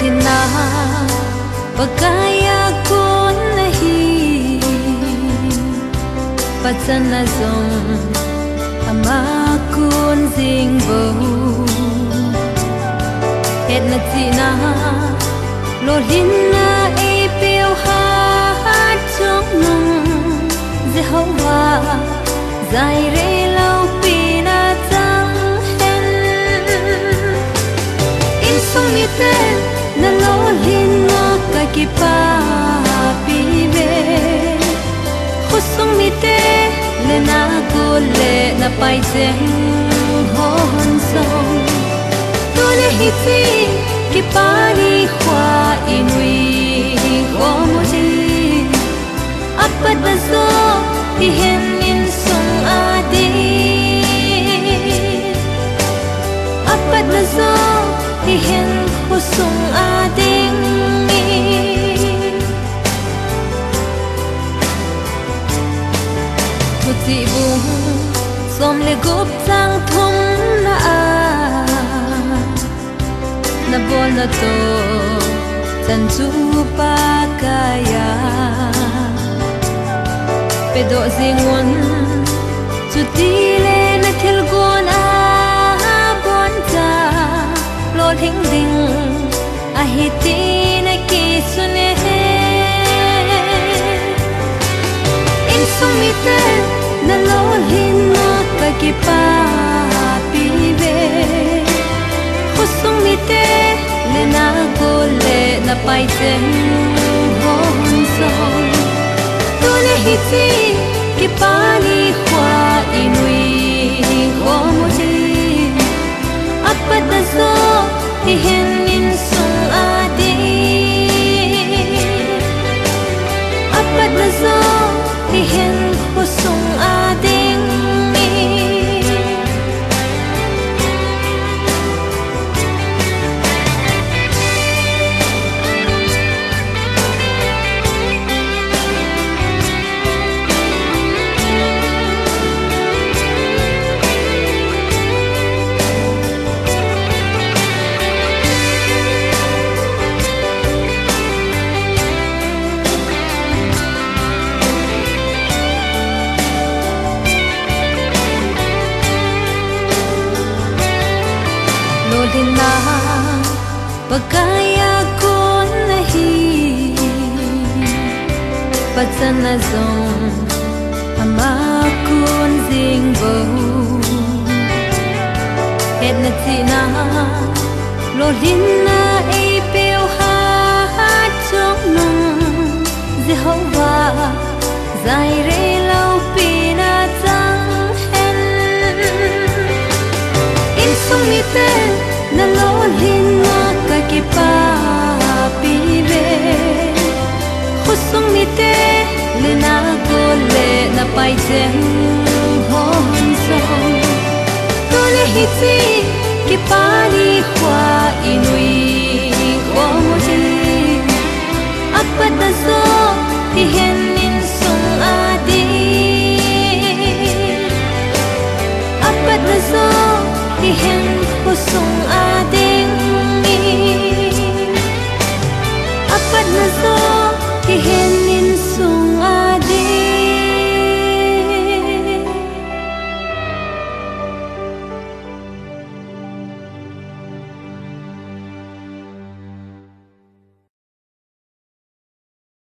lodina pagkaya ko nahi patsana zong amakun zingbo et na tina lodina e piu ha trong nung Jehovah zai re lau pina tang hen in sung mi te na lo lin na ka ki pa pi be khusung mi te le na ko le na pai chen hon song tu le hi ti ki pa ni khwa inui ko mo ji apat na zo hi hen in sung adi apat na zo hi hen khusung ading ti bung som le gop tang thum na na bol na to chan chu pa kaya pe do zingon chu ti le na thil gon bon ta lo thing ding a hi ti na ki sune in sum mi te na lo lin na ka ki pa pi be khusung mi te le na ko le na pai chen hon song tu le hi ti ki pa ni khwa inui ho mo ji apat na zo hi hen in sung adi apat na zo hi hen khusung ading mi lodina pagkaya ko nahi patsana zong amakun zingbo et na tina lodina e piu ha trong nung Jehovah zai re lau pina tang hen in sung mi te na lo lin na ka ki pa pi be khusung mi te le na ko le na pai chen hon song tu le hi ti ki pa ni khwa inui ko mo ji apat na